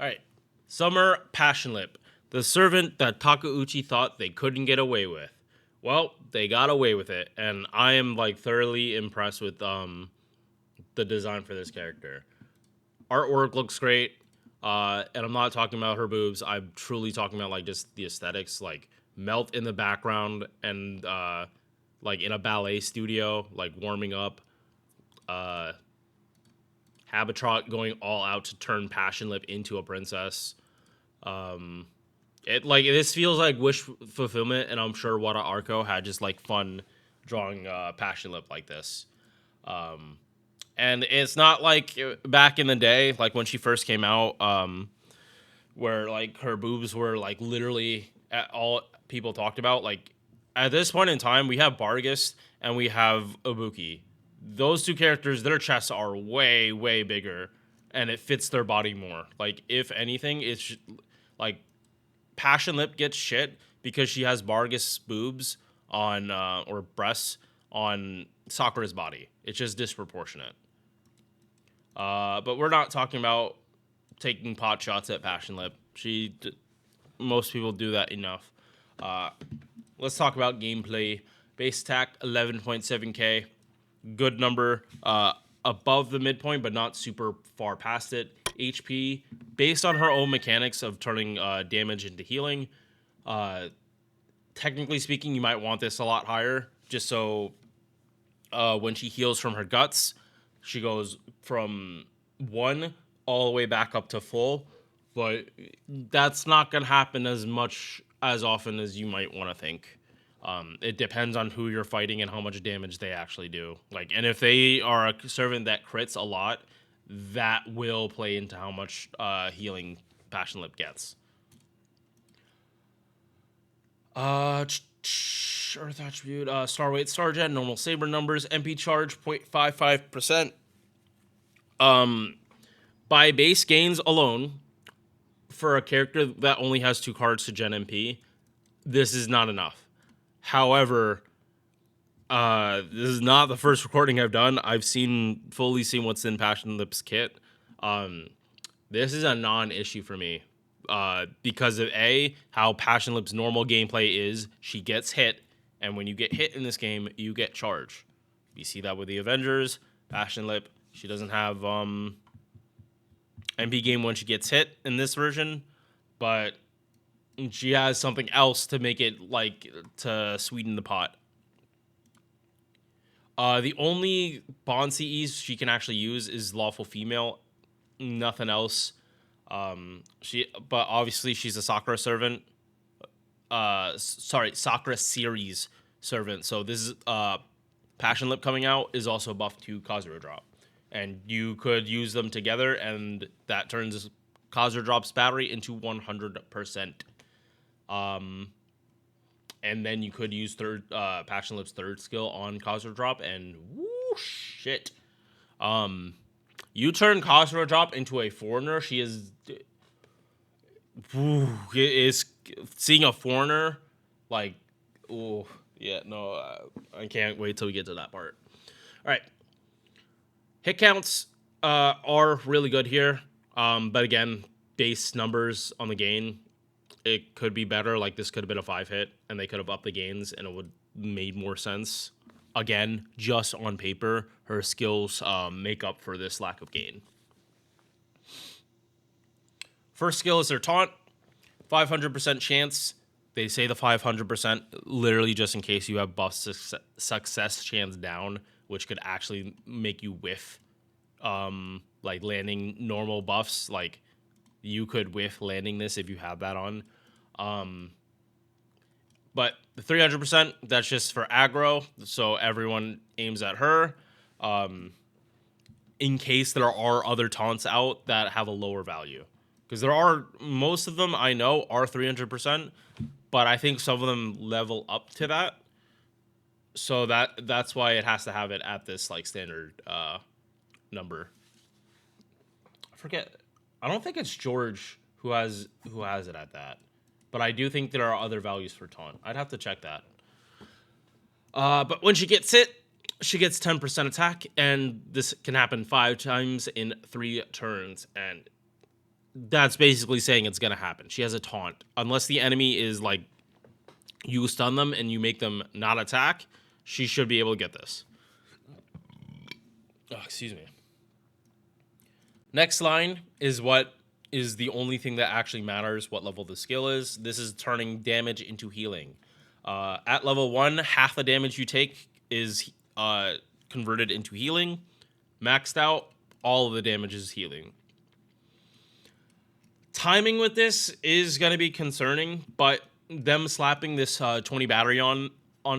All right. Summer Passionlip, the servant that Takeuchi thought they couldn't get away with. Well, they got away with it, and I am like thoroughly impressed with the design for this character. Artwork looks great, and I'm not talking about her boobs. I'm truly talking about like just the aesthetics, like Melt in the background and like in a ballet studio, like warming up. Uh, Habetrot going all out to turn Passionlip into a princess. It like this feels like wish fulfillment, and I'm sure Wada Arco had just like fun drawing Passionlip like this. And it's not like back in the day, like when she first came out, where like her boobs were like literally at all people talked about. Like at this point in time, we have Bargus and we have Ibuki. Those two characters, their chests are way, way bigger, and it fits their body more. Like if anything, it's like Passionlip gets shit because she has Bargus boobs on or breasts on Sakura's body. It's just disproportionate. But we're not talking about taking pot shots at Passionlip. Most people do that enough. Let's talk about gameplay. Base attack 11.7k, good number. Above the midpoint, but not super far past it. HP, based on her own mechanics of turning damage into healing. Technically speaking, you might want this a lot higher, just so when she heals from her guts, she goes from 1 all the way back up to full. But that's not going to happen as often as you might want to think. It depends on who you're fighting and how much damage they actually do. Like, and if they are a servant that crits a lot, that will play into how much healing Passionlip gets. Earth attribute, star weight, star gen, normal saber numbers, MP charge 0.55%. By base gains alone, for a character that only has 2 cards to gen MP, this is not enough. However, this is not the first recording I've done. I've fully seen what's in Passionlip's kit. This is a non-issue for me. Because of how Passionlip's normal gameplay is, she gets hit, and when you get hit in this game, you get charged. You see that with the Avengers. Passionlip, she doesn't have MP game when she gets hit in this version, but she has something else to make it like to sweeten the pot. The only bond CEs she can actually use is lawful female, nothing else. But obviously she's a Sakura servant. Sakura series servant. So this is Passionlip coming out is also buffed to Kazura drop, and you could use them together, and that turns Kazura drop's battery into 100%. And then you could use Passionlip's third skill on Kazura drop, and whoo shit. You turn Kazura drop into a foreigner. She is seeing a foreigner like, oh yeah, no, I can't wait till we get to that part. All right, hit counts are really good here, but again, base numbers on the gain, it could be better. Like this could have been a 5 hit, and they could have upped the gains, and it would made more sense. Again, just on paper, her skills make up for this lack of gain. First skill is her taunt. 500% chance. They say the 500% literally just in case you have buff success chance down, which could actually make you whiff. Like landing normal buffs. Like you could whiff landing this if you have that on. But the 300%, that's just for aggro, so everyone aims at her. In case there are other taunts out that have a lower value. Because most of them I know are 300%, but I think some of them level up to that. So that's why it has to have it at this like standard number. I forget. I don't think it's George who has it at that. But I do think there are other values for taunt. I'd have to check that. But when she gets hit, she gets 10% attack, and this can happen 5 times in 3 turns. And that's basically saying it's gonna happen. She has a taunt. Unless the enemy is like, you stun them and you make them not attack, she should be able to get this. Oh, excuse me. Next line is what is the only thing that actually matters, what level the skill is. This is turning damage into healing. At level 1, half the damage you take is converted into healing. Maxed out, all of the damage is healing. Timing with this is going to be concerning, but them slapping this 20 battery on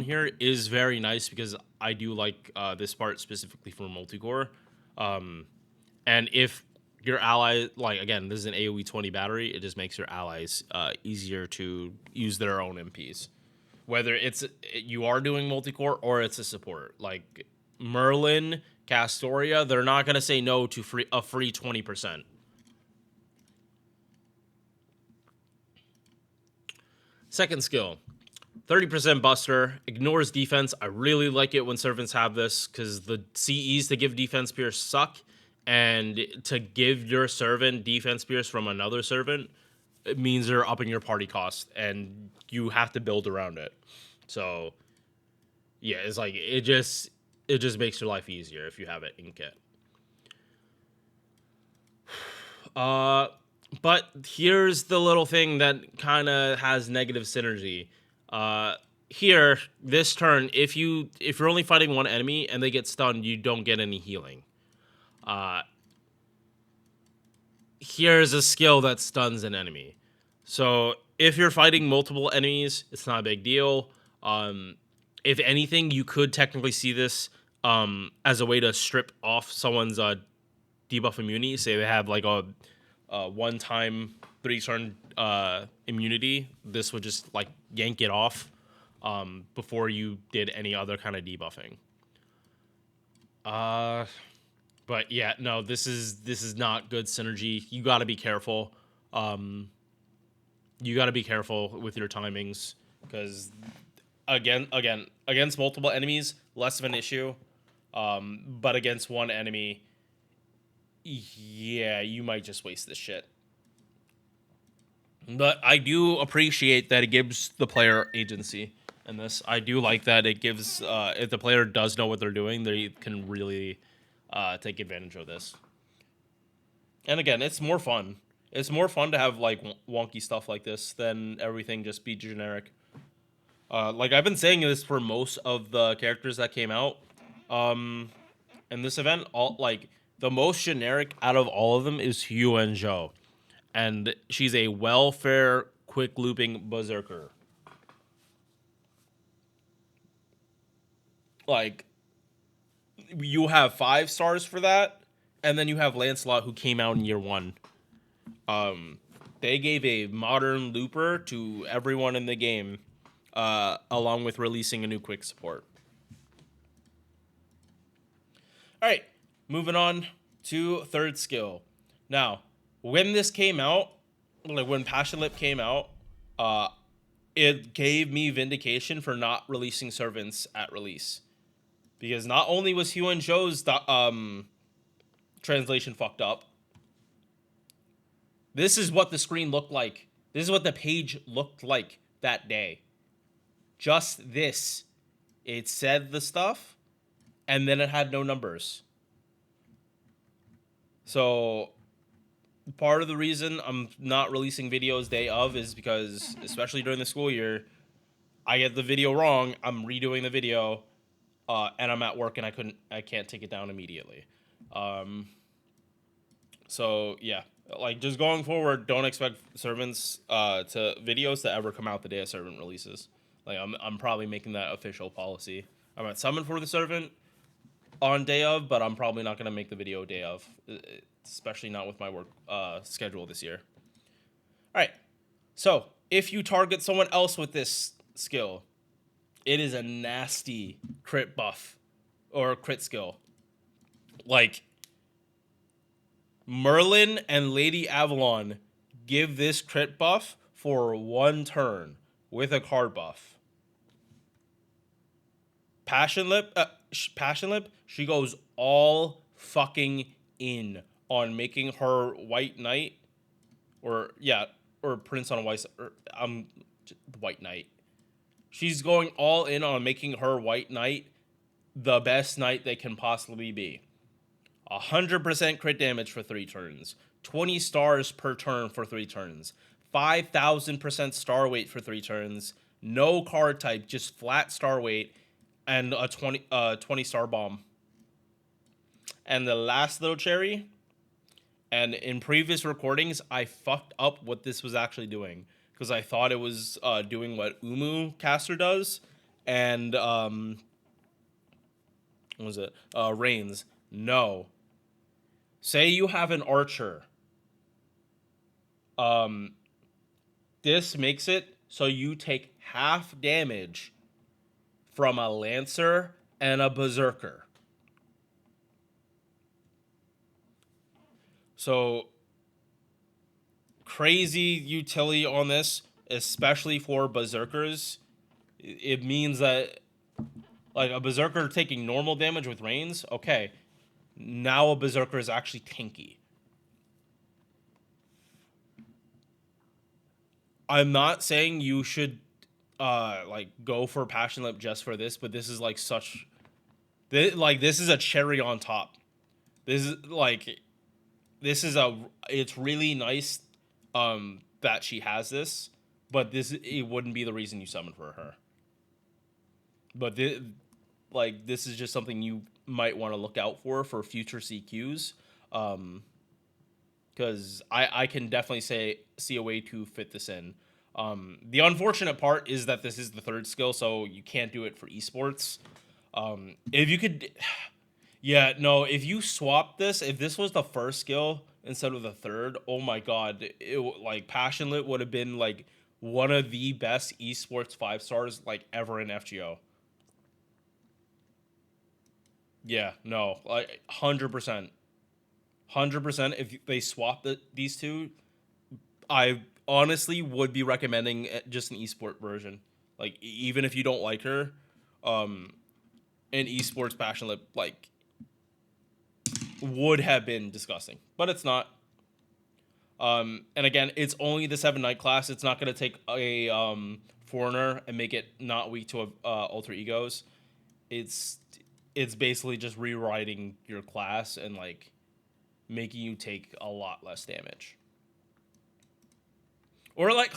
here is very nice because I do like this part specifically for multicore. And if your ally, like, again, this is an AoE 20 battery, it just makes your allies easier to use their own MPs. Whether it's you are doing multicore or it's a support. Like Merlin, Castoria, they're not going to say no to a free 20%. Second skill, 30% Buster, ignores defense. I really like it when servants have this because the CEs to give defense pierce suck, and to give your servant defense pierce from another servant, it means they're upping your party cost, and you have to build around it. So, yeah, it's like it just makes your life easier if you have it in kit. But here's the little thing that kind of has negative synergy. Here, this turn, if you're only fighting one enemy and they get stunned, you don't get any healing. Here's a skill that stuns an enemy. So if you're fighting multiple enemies, it's not a big deal. If anything, you could technically see this as a way to strip off someone's debuff immunity. Say they have like a one-time 3-turn immunity. This would just like yank it off before you did any other kind of debuffing. But yeah, no, this is not good synergy. You got to be careful. You got to be careful with your timings because again, against multiple enemies, less of an issue. But against one enemy, yeah, you might just waste this shit. But I do appreciate that it gives the player agency in this. I do like that it gives, if the player does know what they're doing, they can really take advantage of this. And again, it's more fun. It's more fun to have like wonky stuff like this than everything just be generic. Like I've been saying this for most of the characters that came out in this event. All like the most generic out of all of them is Hyun Zhou, and she's a welfare quick looping berserker. Like you have 5 stars for that, and then you have Lancelot who came out in year 1. They gave a modern looper to everyone in the game, along with releasing a new quick support. All right, moving on to third skill. Now, when this came out, like when Passionlip came out, it gave me vindication for not releasing servants at release. Because not only was Hyun Zhou's translation fucked up, this is what the screen looked like. This is what the page looked like that day. Just this. It said the stuff, and then it had no numbers. So part of the reason I'm not releasing videos day of is because, especially during the school year, I get the video wrong, I'm redoing the video, and I'm at work and I can't take it down immediately. So yeah, like just going forward, don't expect servants to videos to ever come out the day a servant releases. Like I'm probably making that official policy. I'm at summon for the servant on day of, but I'm probably not gonna make the video day of, especially not with my work schedule this year. All right, so if you target someone else with this skill, it is a nasty crit buff or crit skill. Like Merlin and Lady Avalon give this crit buff for 1 turn with a card buff. Passionlip, she goes all fucking in on making her White Knight or yeah, or Prince on a White, or the White Knight. She's going all in on making her White Knight the best knight they can possibly be. 100% crit damage for 3 turns, 20 stars per turn for 3 turns, 5,000% star weight for 3 turns, no card type, just flat star weight, and a 20 star bomb. And the last little cherry, and in previous recordings, I fucked up what this was actually doing, because I thought it was doing what Umu caster does, and what was it? Reigns. No. Say you have an archer. This makes it so you take half damage from a lancer and a berserker. So crazy utility on this, especially for berserkers. It means that like a berserker taking normal damage with Reigns, okay. Now a berserker is actually tanky. I'm not saying you should like go for Passionlip just for this, but this is like such this is a cherry on top. This is like it's really nice that she has this, but it wouldn't be the reason you summon for her. But this is just something you might want to look out for future CQs. Because I can definitely see a way to fit this in. The unfortunate part is that this is the 3rd skill, so you can't do it for esports. If you could, yeah, no, if you swap this, if this was the 1st skill instead of the 3rd, oh my god, like Passionlip would have been like one of the best esports 5 stars like ever in FGO. Yeah, no, like 100%. 100%. If they swap these two, I honestly would be recommending just an esport version. Like even if you don't like her, an esports Passionlip like would have been disgusting, but it's not. And again, it's only the 7 Knight class. It's not going to take a foreigner and make it not weak to alter egos. It's basically just rewriting your class and like making you take a lot less damage. Or like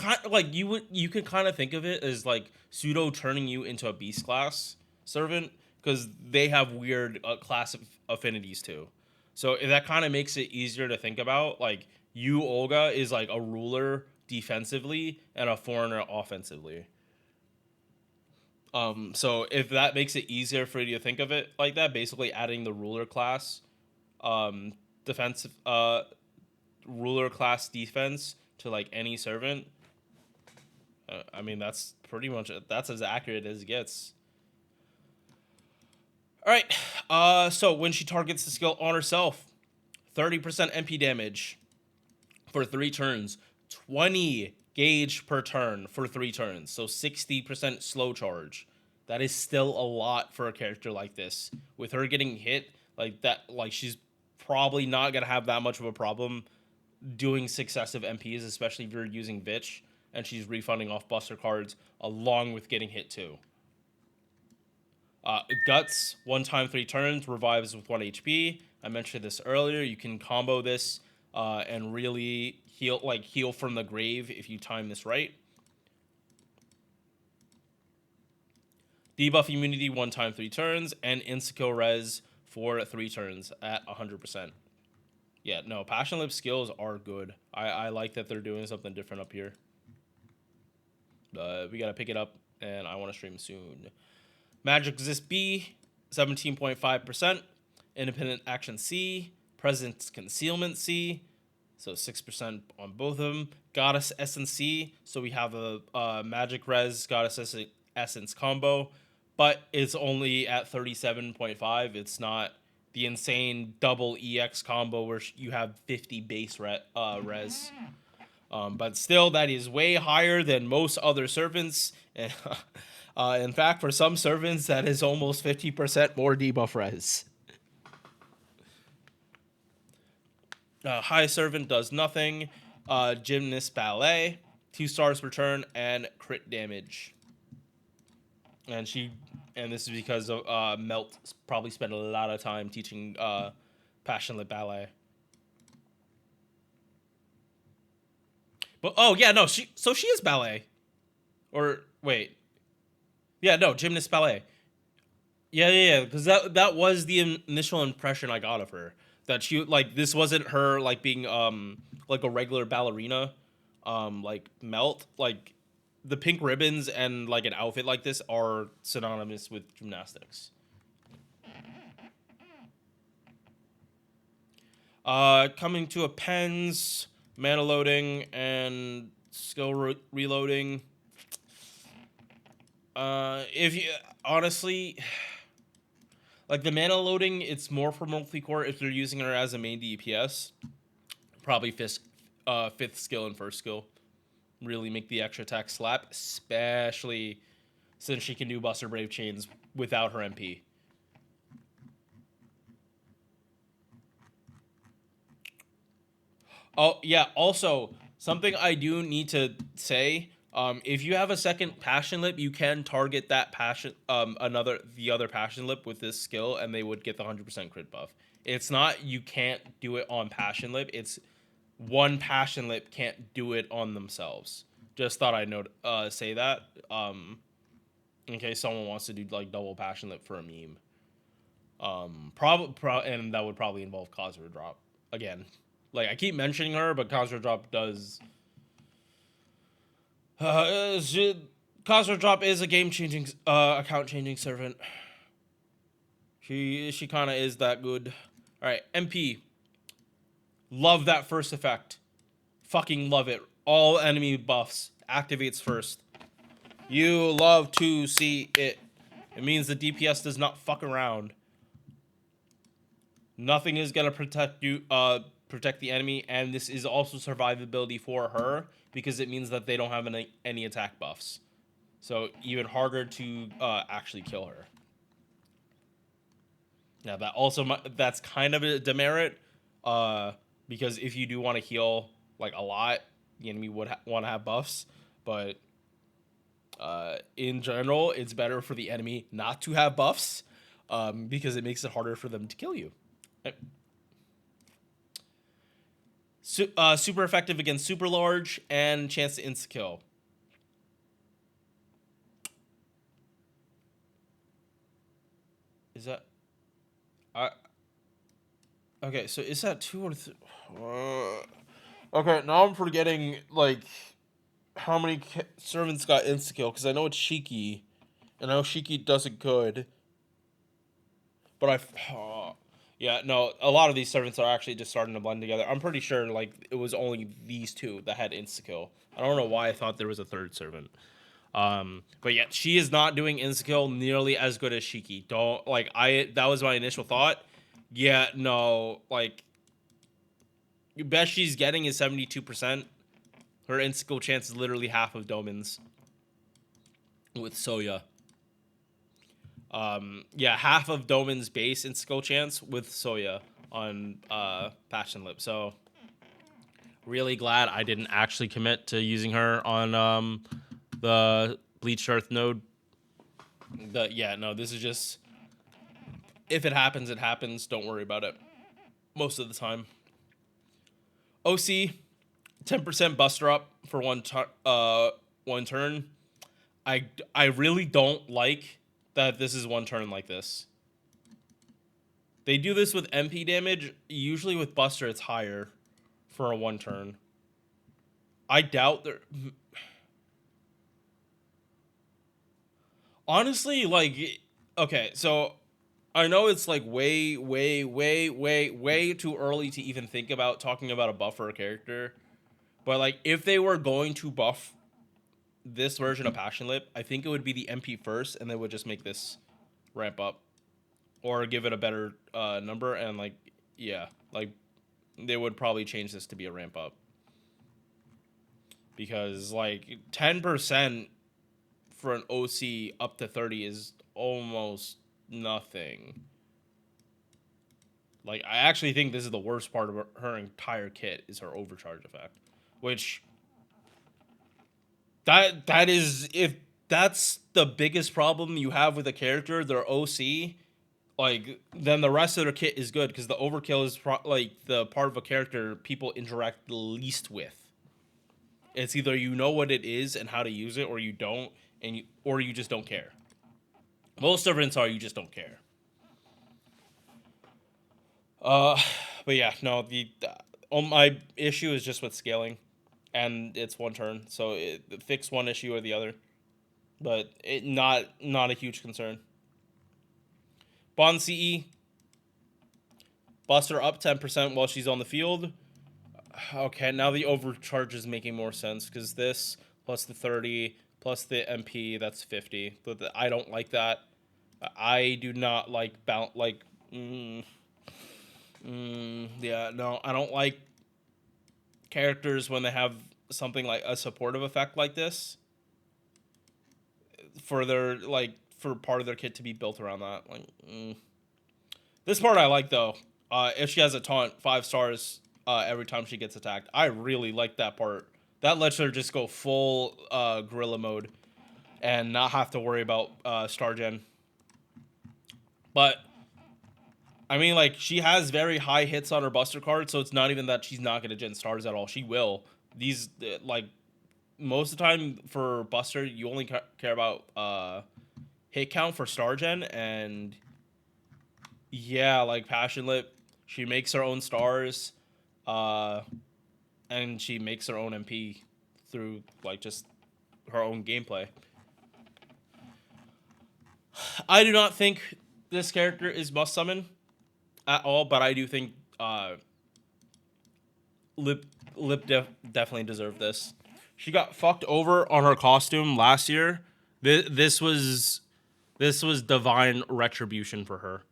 you could kind of think of it as like pseudo turning you into a beast class servant, because they have weird class affinities too. So that kind of makes it easier to think about. Like you, Olga, is like a ruler defensively and a foreigner offensively. So if that makes it easier for you to think of it like that, basically adding the ruler class, defensive, ruler class defense to like any servant. I mean, that's pretty much that's as accurate as it gets. All right. So when she targets the skill on herself, 30% MP damage for 3 turns, 20 gauge per turn for 3 turns, so 60% slow charge. That is still a lot for a character like this. With her getting hit like that, like she's probably not gonna have that much of a problem doing successive MPs, especially if you're using Vitch and she's refunding off buster cards along with getting hit too. Guts, 1 time 3 turns, revives with 1 HP. I mentioned this earlier. You can combo this and really heal from the grave if you time this right. Debuff immunity 1 time 3 turns, and insta-kill res for 3 turns at 100%. Yeah, no, Passionlip skills are good. I like that they're doing something different up here. We gotta pick it up, and I want to stream soon. Magic Resist B, 17.5%. Independent Action C. Presence Concealment C. So 6% on both of them. Goddess Essence C. So we have a Magic Res Goddess Essence combo. But it's only at 37.5. It's not the insane double EX combo where you have 50 base res. But still, that is way higher than most other servants. In fact, for some servants, that is almost 50% more debuff res. High servant does nothing. Gymnast Ballet, 2 stars per turn, and crit damage. And this is because of Melt probably spent a lot of time teaching Passionlip Ballet. But oh yeah, no, she is ballet, or wait, yeah, no, gymnast ballet. Yeah, because that was the initial impression I got of her. That she like this wasn't her like being like a regular ballerina, like Melt. Like the pink ribbons and like an outfit like this are synonymous with gymnastics. Coming to a pens, mana loading, and skill reloading. If you honestly, like the mana loading, it's more for multicore if you're using her as a main DPS. Probably fifth skill and first skill. Really make the extra attack slap, especially since she can do Buster Brave chains without her MP. Oh yeah. Also, something I do need to say: if you have a second Passionlip, you can target that the other Passionlip with this skill, and they would get the 100% crit buff. It's not you can't do it on Passionlip. It's one Passionlip can't do it on themselves. Just thought I'd say that in case someone wants to do like double Passionlip for a meme. And that would probably involve Khazra drop again. Like I keep mentioning her, but Khazra drop does. Khazra drop is a game changing, account changing servant. She kind of is that good. All right, MP. Love that first effect. Fucking love it. All enemy buffs activates first. You love to see it. It means the DPS does not fuck around. Nothing is gonna protect you. Protect the enemy, and this is also survivability for her because it means that they don't have any attack buffs. So even harder to actually kill her. Now that's kind of a demerit, because if you do want to heal like a lot, the enemy would want to have buffs, but in general, it's better for the enemy not to have buffs, because it makes it harder for them to kill you. Super effective against super large and chance to insta kill. Is that? Okay, so is that 2 or 3? Okay, now I'm forgetting like how many servants got insta kill because I know it's Shiki, and I know Shiki does it good. But yeah, no, a lot of these servants are actually just starting to blend together. I'm pretty sure like it was only these 2 that had insta kill. I don't know why I thought there was a third servant. But yeah, she is not doing insta kill nearly as good as Shiki. Don't like that was my initial thought. Yeah, no, like best she's getting is 72%. Her insta kill chance is literally half of Domin's with Soya. Yeah, half of Domin's base insta kill chance with Soya on Passionlip. So really glad I didn't actually commit to using her on the Bleached Earth node. Yeah, no, this is just if it happens, it happens. Don't worry about it. Most of the time. OC, 10% buster up for one turn. I really don't like that this is one turn like this. They do this with MP damage. Usually with buster, it's higher for a one turn. I doubt there. Honestly, like, okay, so I know it's like way too early to even think about talking about a buffer character. But like if they were going to buff this version of Passionlip, I think it would be the MP first, and they would just make this ramp up. Or give it a better number, and like, yeah, like they would probably change this to be a ramp up. Because like 10% for an OC up to 30 is almost nothing. Like, I actually think this is the worst part of her entire kit is her overcharge effect. which that is, if that's the biggest problem you have with a character, their OC, like, then the rest of their kit is good because the overkill is like the part of a character people interact the least with. It's either you know what it is and how to use it, or you don't, or you just don't care. Most servants are you just don't care. Uh, but yeah, no, my issue is just with scaling, and it's one turn, so fix one issue or the other, but not a huge concern. Bond CE, Buster up 10% while she's on the field. Okay, now the overcharge is making more sense because this plus the 30 plus the MP, that's 50. But I don't like that. I do not like yeah, no, I don't like characters when they have something like a supportive effect like this for their for part of their kit to be built around that. This part I like though. If she has a taunt, 5 stars every time she gets attacked. I really like that part. That lets her just go full gorilla mode and not have to worry about star gen. But I mean, like, she has very high hits on her Buster card, so it's not even that she's not going to gen stars at all. She will. These, like, most of the time for Buster, you only care about hit count for star gen, and yeah, like Passionlip, she makes her own stars, and she makes her own MP through, like, just her own gameplay. I do not think this character is must summon at all, but I do think Lip definitely deserved this. She got fucked over on her costume last year. This was divine retribution for her.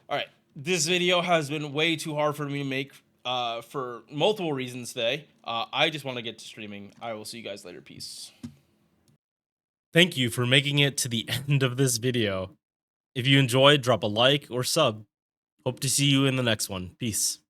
All right, this video has been way too hard for me to make for multiple reasons today. I just want to get to streaming. I will see you guys later. Peace. Thank you for making it to the end of this video. If you enjoyed, drop a like or sub. Hope to see you in the next one. Peace.